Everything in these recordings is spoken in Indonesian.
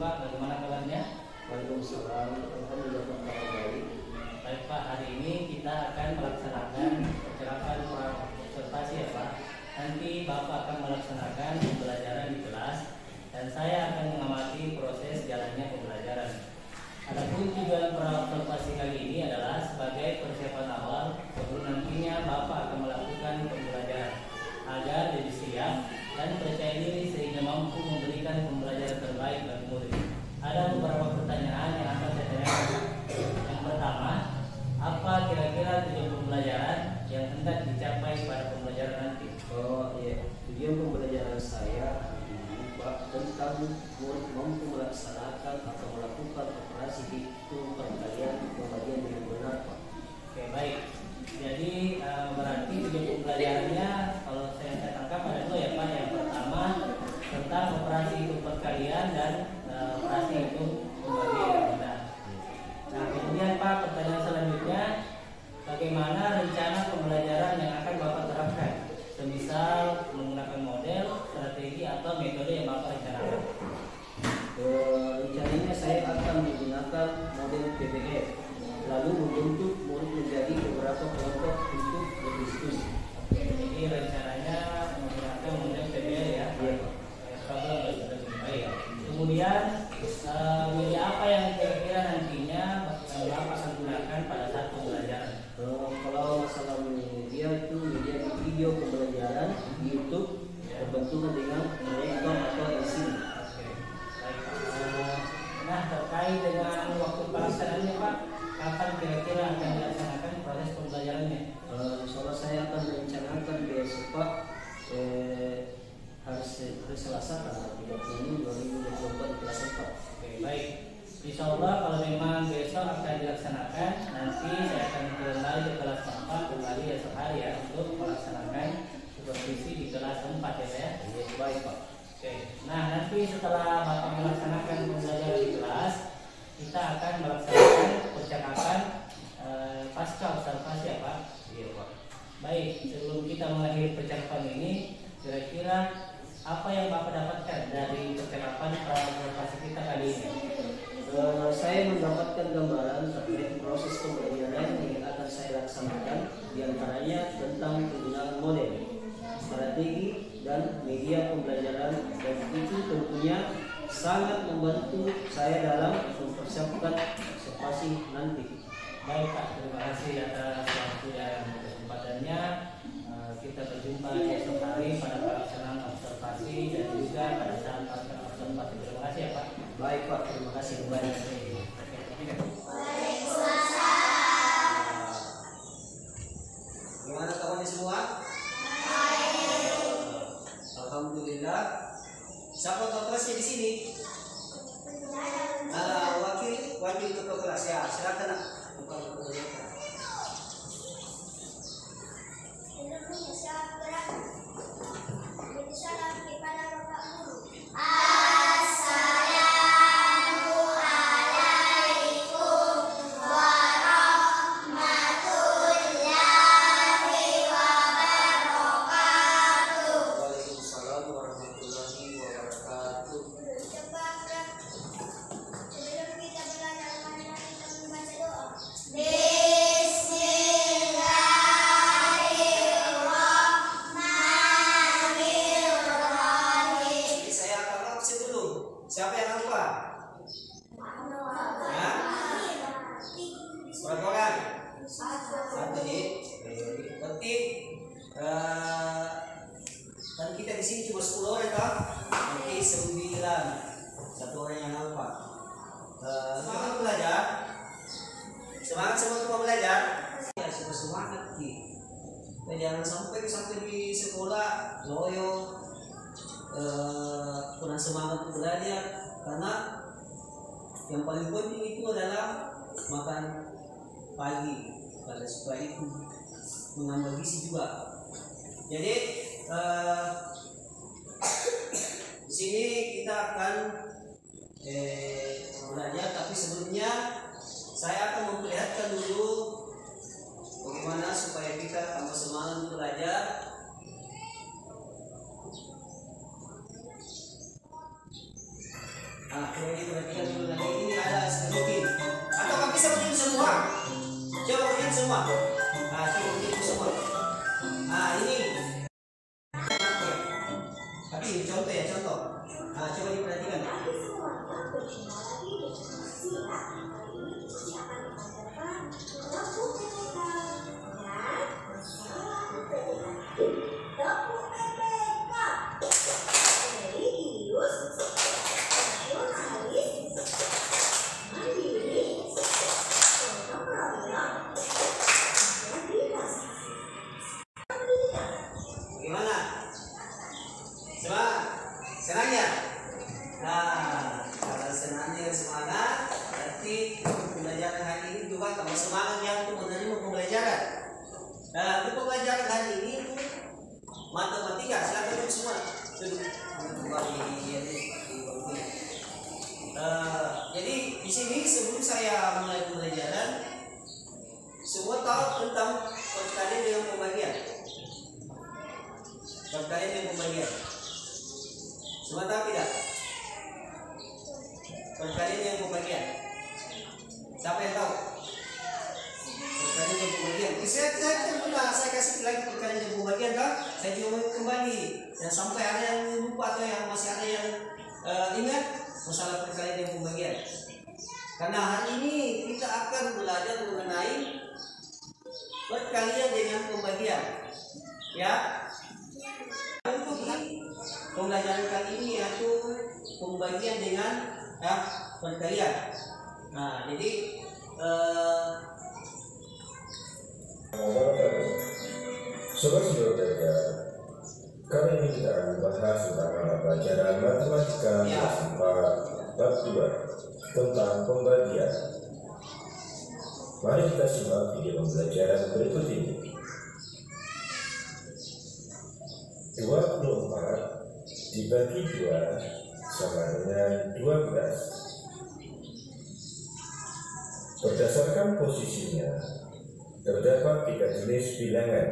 Pak, bagaimana kabarnya? Waalaikumsalam. Alhamdulillah kabar baik. Baik Pak, hari ini kita akan melaksanakan percakapan observasi ya Pak. Nanti Bapak akan melaksanakan pembelajaran di kelas dan saya akan mengamati proses jalannya pembelajaran. Adapun tujuan observasi kali ini adalah sebagai persiapan awal sebelum nantinya Bapak akan melakukan pembelajaran agar lebih siap dan percaya diri sehingga mampu memberikan pembelajaran terbaik bagi murid. Ada beberapa pertanyaan yang akan saya tanyakan. Yang pertama, apa kira-kira tujuan pembelajaran yang hendak dicapai pada pembelajaran nanti? Oh iya, tujuan pembelajaran saya ini Pak tentang murid mampu melaksanakan atau melakukan operasi hitung perkalian pembagian dengan benar Pak. Oke, baik. Jadi berarti tujuan pembelajarannya kalau saya tangkap ada dua ya Pak. Yang pertama tentang operasi hitung perkalian dan operasi hitung pembagian yang benar. Nah kemudian Pak, pertanyaan selanjutnya, bagaimana rencana pembelajaran yang akan Bapak terapkan? Semisal menggunakan model, strategi atau metode yang Bapak rencanakan. Rencananya saya akan menggunakan model PBL, lalu membentuk murid menjadi beberapa kelompok untuk berdiskusi. Oke, jadi rencananya menggunakan model PBL ya. Iya Pak. Baik. Kemudian media apa yang kira-kira nantinya Bapak akan gunakan pada saat pembelajaran? Kalau masalah media itu media video pembelajaran di YouTube berbenturan dengan rekam atau LCD. Oke, baik Pak. Nah terkait dengan waktu pelaksanaannya Pak, kapan kira-kira akan dilaksanakan proses pembelajarannya? Soalnya saya akan merencanakan besok Pak, hari Selasa tanggal 30 2024 di kelas 4. Oke, baik. Insya Allah kalau memang besok akan dilaksanakan, nanti saya akan kembali ke kelas 4 kembali esok hari ya untuk melaksanakan supervisi di kelas 4 ya Pak ya. Iya, baik Pak. Oke. Nah nanti setelah Bapak melaksanakan pembelajaran di kelas, kita akan melaksanakan percakapan pasca observasi ya Pak. Iya Pak. Baik, sebelum kita mengakhiri percakapan ini, kira-kira apa yang Bapak dapatkan dari percakapan observasi kita kali ini? Saya mendapatkan gambaran terkait proses pembelajaran yang akan saya laksanakan, diantaranya tentang penggunaan model, strategi, dan media pembelajaran, dan itu tentunya sangat membantu saya dalam mempersiapkan observasi nanti. Baik Pak, terima kasih atas waktu dan kesempatannya. Kita berjumpa esok hari pada pelaksanaan observasi dan juga pada saat pelaksanaan observasi. Terima kasih ya Pak. Baik Pak, terima kasih kembali. Gimana kawannya semua? Alhamdulillah. Siapa ketua kelasnya di sini? Wakil ketua kelas ya. Silakan nak. Siapa yang lupa? Berapa orang? Satu nih. Berarti kan kita di sini cuma 10 orang kan? Berarti 9. Satu orang yang lupa. Semangat belajar. Semangat semua belajar. Ya sudah semangat nih. Jangan sampai di sekolah loyo. Kurang semangat belajar, karena yang paling penting itu adalah makan pagi karena supaya itu menambah gizi juga. Jadi di sini kita akan belajar, tapi sebelumnya saya akan memperlihatkan dulu bagaimana supaya kita tambah semangat belajar. Nah, ini dengan semangat, berarti pembelajaran hari ini juga tambah semangat yang untuk menerima pembelajaran. Nah, untuk pembelajaran hari ini itu matematika. Silakan duduk semua. Duduk. Jadi di sini sebelum saya mulai pembelajaran, semua tahu tentang perkalian dengan pembagian. Perkalian dengan pembagian. Semua tahu tidak? Perkalian dengan pembagian. Siapa yang tahu? Perkalian dengan pembagian. Saya kasih lagi perkalian dengan pembagian kan? Saya cuma kembali. Dan sampai ada yang lupa atau yang masih ada yang ingat masalah perkalian dengan pembagian. Karena hari ini kita akan belajar mengenai perkalian dengan pembagian. Ya. Untuk pembelajaran kali ini yaitu pembagian dengan perkalian. Nah, jadi Saudara-saudara, kali ini kita akan membahas tentang mata pelajaran matematika kelas 4 bab 2 tentang pembagian. Mari kita simak video pembelajaran berikut ini. 24 dibagi 2 sama dengan 12. Berdasarkan posisinya, terdapat 3 jenis bilangan.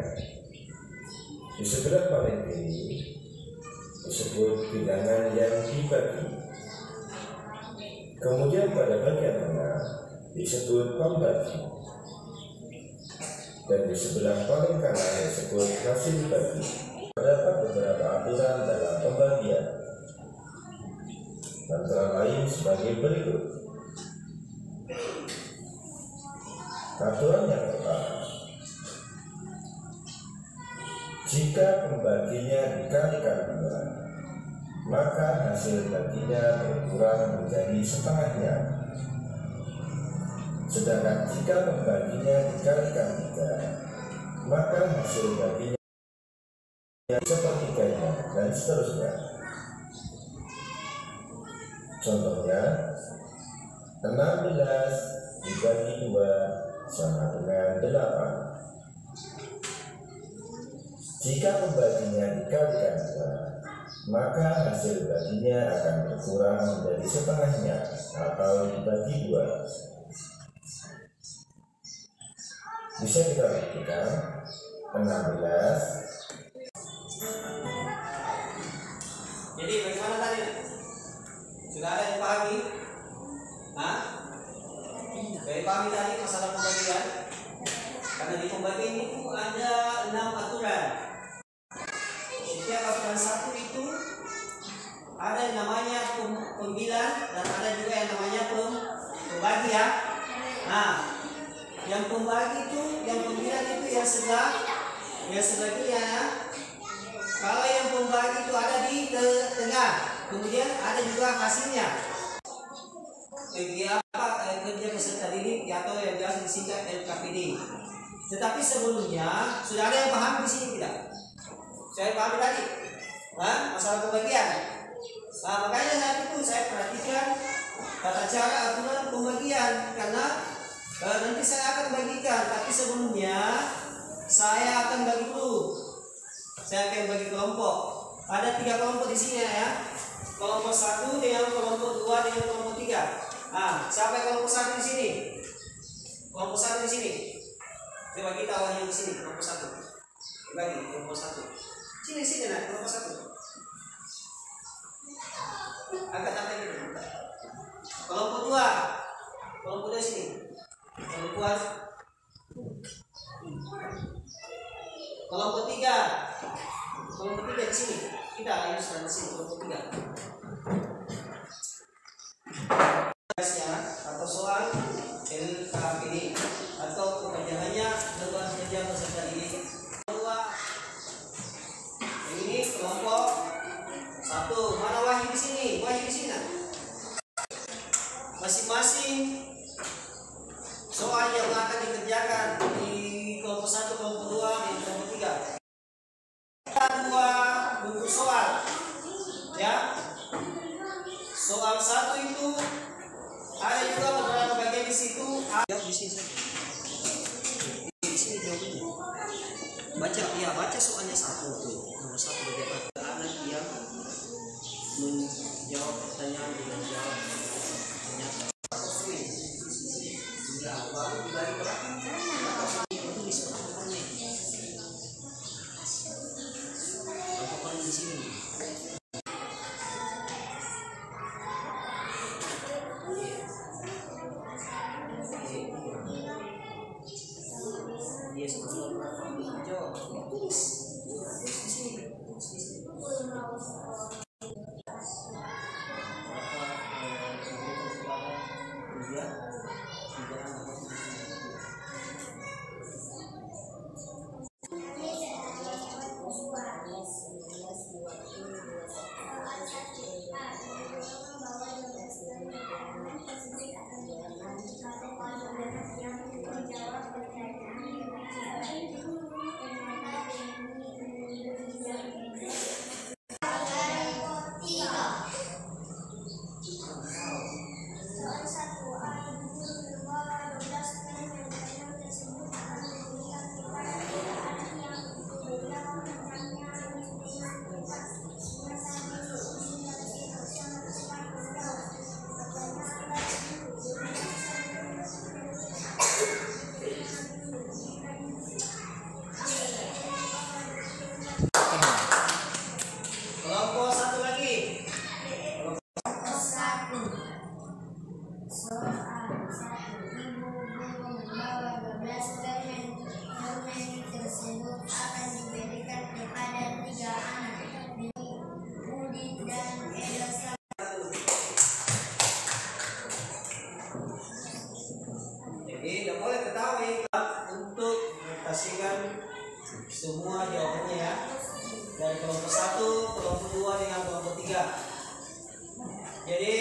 Di sebelah paling kiri disebut bilangan yang dibagi. Kemudian pada bagian tengah disebut pembagi. Dan di sebelah paling kanan disebut hasil bagi. Terdapat beberapa aturan dalam pembagian, antara lain sebagai berikut. Aturan yang pertama, jika pembaginya dikalikan 2, maka hasil baginya berkurang menjadi setengahnya. Sedangkan jika pembaginya dikalikan 3, maka hasil baginya sepertiganya dan seterusnya. Contohnya, 16 dibagi 2 sama dengan 8. Jika pembaginya dikalikan 2, maka hasil baginya akan berkurang menjadi setengahnya atau dibagi 2. Bisa kita buktikan 16. jadi bagaimana tadi? Sudah ada yang pahami? Dari pahami tadi masalah pembagian? Karena di pembagian itu ada 6 aturan. Setiap aturan satu itu ada yang namanya pembilang dan ada juga yang namanya pembagi ya. Nah, yang pembagi itu, yang pembilang itu yang sebelah kiri ya. Kalau yang pembagi itu ada di tengah, kemudian ada juga hasilnya. Kerja peserta didik atau yang biasa disingkat LKPD. Tetapi sebelumnya sudah ada yang paham di sini tidak? Saya paham tadi, masalah pembagian. Nah, makanya saat itu saya perhatikan tata cara aturan pembagian karena nanti saya akan bagikan. Tapi sebelumnya saya akan bagi dulu. Saya akan bagi kelompok. Ada 3 kelompok di sini ya. Kelompok 1 dengan kelompok 2 dengan kelompok 3. Nah, siapa yang kelompok 1 di sini? Kelompok 1 di sini. Coba kita awalnya di sini kelompok 1. Bagi kelompok 1. Sini nah, kelompok 1. Agak sampai gitu. Kelompok 2. Kelompok 2 sini. Kelompok 2. Kelompok 3. Kelompok 3 di sini. Kita ayo sudah di sini kelompok 3. Atau soal LKPD atau kepanjangannya Lembaga Kerja Peserta Didik. Ini kelompok 1. Mana Wahyu di sini? Wahyu di sini. Masing-masing soal yang akan dikerjakan di kelompok 1, kelompok 2, dan kelompok 3. Ada 2 buku soal. Ya. Soal 1 itu di situ di sini saja. Di sini jawabannya. Baca soalnya satu tuh. Nomor 1 bagaimana anak yang menjawab pertanyaan dengan jawab ternyata baru dibalik belakang itu tulis protokolnya di sini. Dia seperti jawab tulis di sini. Kelompok satu lagi. Soal 1. Ibu guru membawa 12 permen. Permen tersebut akan diberikan kepada 3 anak. Udin dan Edosa. Jadi tidak boleh ketahui untuk mengasihkan semua jawabannya ya. Dari kelompok 1, kelompok 2 dengan kelompok 3. Jadi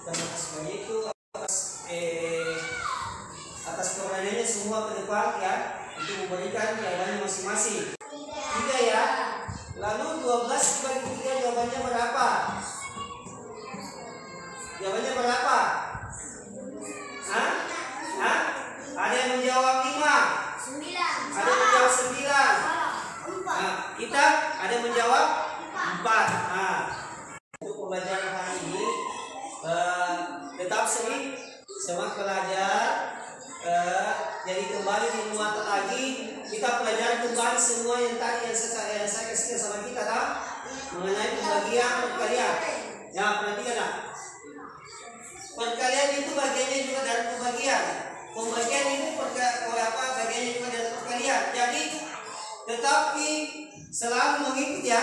terima kasih itu atas keberaniannya semua ke depan ya untuk memberikan jawabannya masing-masing. 3 ya. Lalu 12 dibagi 3 jawabannya berapa? Jawabannya berapa? Hah? Ada yang menjawab 5. 9. Ada yang menjawab 9. 4. Nah, kita ada yang menjawab 4. Nah, untuk pembelajaran hari ini tetap sering semangat belajar. Jadi kembali diingat lagi kita pelajari kembali semua yang tadi yang saya kasih sama kita kan mengenai pembagian perkalian. Ya, perhatikan lah. Perkalian itu bagiannya juga dari pembagian. Pembagian itu bagiannya juga dari perkalian. Jadi tetapi selalu mengikuti ya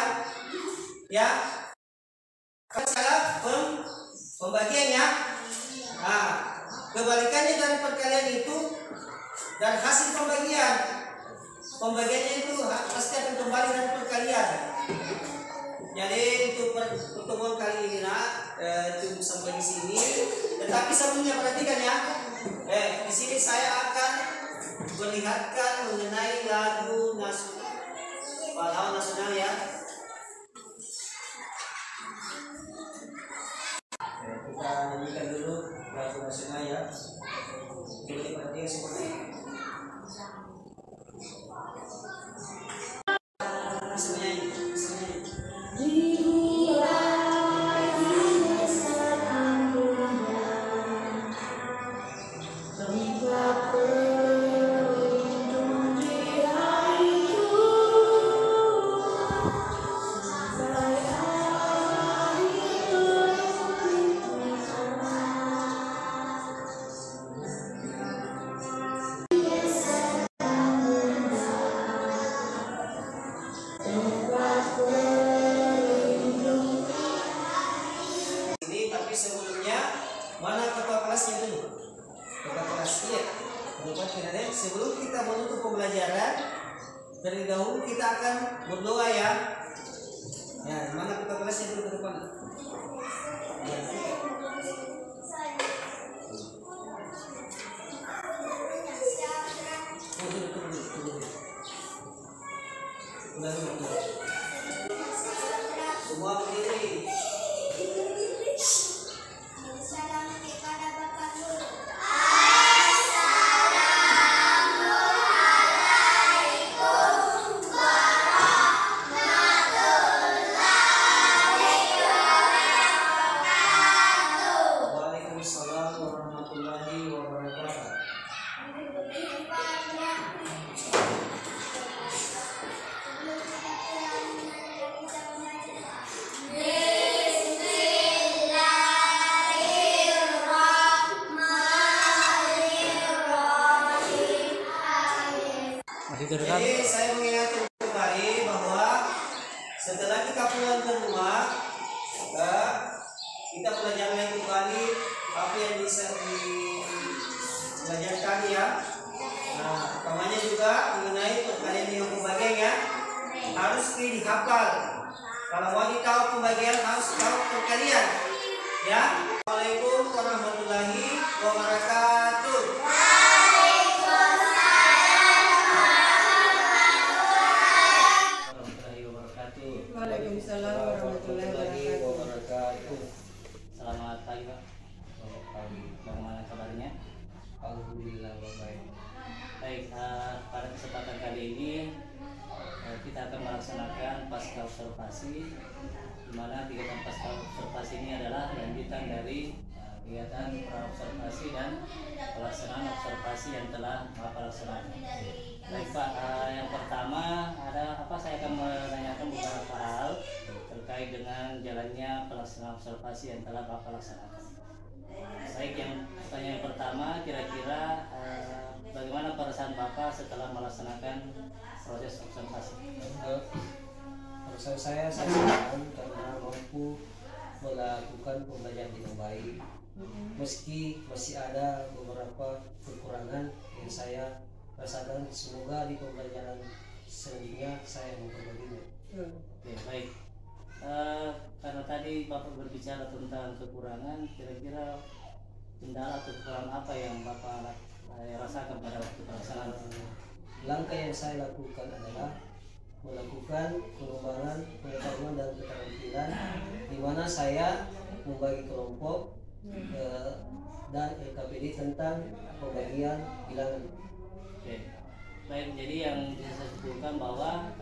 salah pembagiannya. Nah, kebalikannya dari perkalian itu dan hasil pembagiannya itu pasti akan kembali dari perkalian. Jadi untuk pertemuan kali ini cukup sampai di sini. Tetapi sebelumnya perhatikan ya. Di sini saya akan melihatkan mengenai lagu pahlawan nasional ya. Kita nyanyikan dulu lagu nasional ya. Jadi perhatikan seperti ini. Sebelum kita menutup pembelajaran, terlebih dahulu kita akan berdoa ya. Ya, mana kita kelasnya dulu ke depan. Ya. Semua berdiri. kita pelajari kembali apa yang bisa dipelajari ya. Nah, utamanya juga mengenai perkalian dengan pembagian ya, harus dihafal. Kalau mau tahu pembagian harus tahu perkalian ya. Assalamualaikum warahmatullahi wabarakatuh. Waalaikumsalam warahmatullahi wabarakatuh. Selamat pagi Pak. Bagaimana kabarnya? Alhamdulillah baik. Baik, pada kesempatan kali ini kita akan melaksanakan pasca observasi, di mana kegiatan pasca observasi ini adalah lanjutan dari kegiatan praobservasi dan pelaksanaan observasi yang telah Bapak laksanakan. Baik Pak, yang pertama ada apa? Saya akan menanyakan beberapa hal terkait dengan jalannya pelaksanaan observasi yang telah Bapak laksanakan. Baik, yang pertanyaan pertama, kira-kira bagaimana perasaan Bapak setelah melaksanakan proses observasi? Perasaan saya senang karena mampu melakukan pembelajaran dengan baik, meski masih ada beberapa kekurangan yang saya rasakan. Semoga di pembelajaran selanjutnya saya memperbaikinya. Oke, baik. Karena tadi Bapak berbicara tentang kekurangan, kira-kira kendala atau kekurangan apa yang Bapak rasakan pada waktu pelaksanaan? Langkah yang saya lakukan adalah melakukan pengembangan pengetahuan dan keterampilan, di mana saya membagi kelompok dan LKPD tentang pembagian bilangan. Oke. Baik, jadi yang bisa saya simpulkan bahwa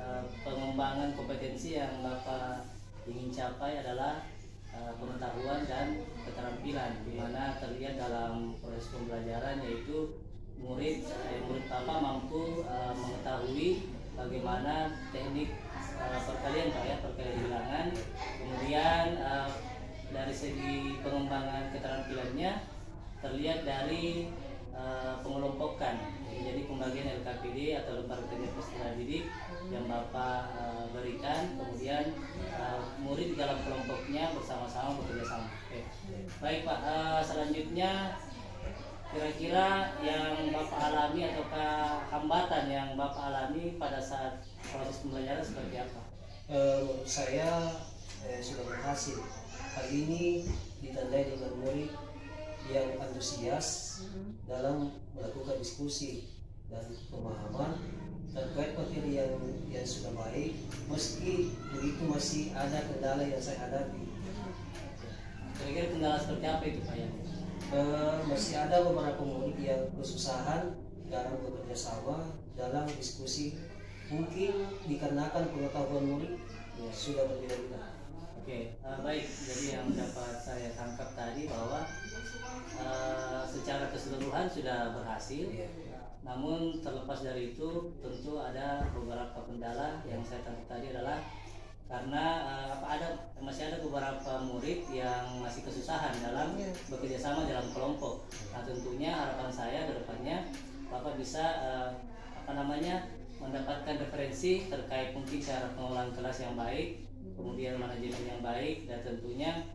pengembangan kompetensi yang Bapak ingin capai adalah pengetahuan dan keterampilan, di mana terlihat dalam proses pembelajaran, yaitu murid Bapak mampu mengetahui bagaimana teknik perkalian Pak ya, perkalian bilangan. Kemudian dari segi pengembangan keterampilannya terlihat dari pengelompokan, jadi pembagian LKPD atau lembaga kerja peserta didik yang Bapak berikan, kemudian murid di dalam kelompoknya bersama-sama bekerja sama. Oke. Baik Pak, selanjutnya kira-kira yang Bapak alami ataukah hambatan yang Bapak alami pada saat proses pembelajaran seperti apa? Menurut saya sudah berhasil. Hal ini ditandai dengan murid yang antusias dalam melakukan diskusi dan pemahaman terkait materi yang sudah baik, meski begitu masih ada kendala yang saya hadapi. Kira-kira kendala seperti apa itu Pak ya? Masih ada beberapa murid yang kesusahan dalam bekerja sama dalam diskusi, mungkin dikarenakan pengetahuan murid sudah berbeda-beda. Oke, baik. Jadi yang dapat saya tangkap tadi bahwa secara keseluruhan sudah berhasil. Namun terlepas dari itu tentu ada beberapa kendala yang saya tangkap tadi adalah karena masih ada beberapa murid yang masih kesusahan dalam bekerja sama dalam kelompok. Nah, tentunya harapan saya ke depannya Bapak bisa mendapatkan referensi terkait mungkin cara pengelolaan kelas yang baik, kemudian manajemen yang baik, dan tentunya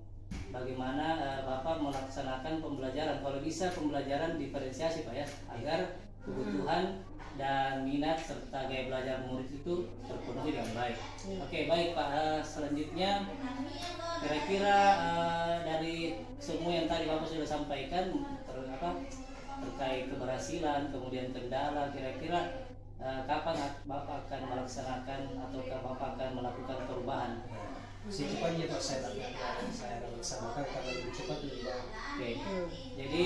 bagaimana Bapak melaksanakan pembelajaran, kalau bisa pembelajaran diferensiasi Pak ya, agar kebutuhan dan minat serta gaya belajar murid itu terpenuhi dengan baik. Oke, baik Pak. Selanjutnya kira-kira dari semua yang tadi Bapak sudah sampaikan terkait keberhasilan, kemudian kendala, kira-kira kapan Bapak akan melaksanakan ataukah Bapak akan melakukan perubahan? Secepatnya Pak, saya akan laksanakan karena lebih cepat lebih baik. Oke. Jadi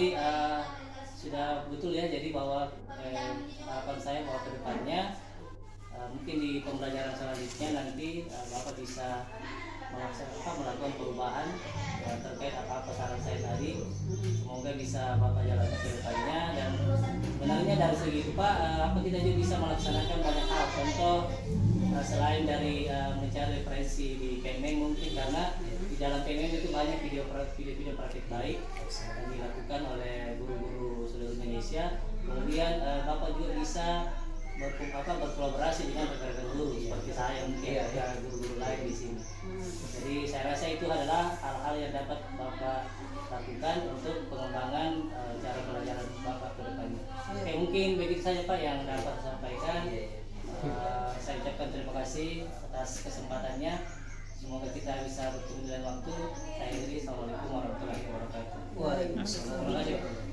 sudah betul ya, jadi bahwa harapan saya bahwa kedepannya mungkin di pembelajaran selanjutnya nanti Bapak bisa melakukan perubahan terkait apa-apa saran saya tadi. Semoga bisa Bapak jalankan ke depannya, dan benarnya dari segi itu Pak, apa kita juga bisa melaksanakan banyak hal. Contoh selain dari mencari referensi di Kemen, mungkin karena di dalam Kemen itu banyak video praktik baik yang dilakukan oleh guru-guru seluruh Indonesia. Kemudian Bapak juga bisa berkolaborasi dengan rekan-rekan guru seperti saya mungkin ada guru-guru lain di sini. Jadi saya rasa itu adalah hal-hal yang dapat Bapak lakukan untuk pengembangan cara pelajaran Bapak ke depannya. Oke, mungkin begitu saja Pak yang dapat saya sampaikan. Saya ucapkan terima kasih atas kesempatannya. Semoga kita bisa bertemu dalam waktu. Saya akhiri. Assalamualaikum warahmatullahi wabarakatuh. Waalaikumsalam. Terima kasih.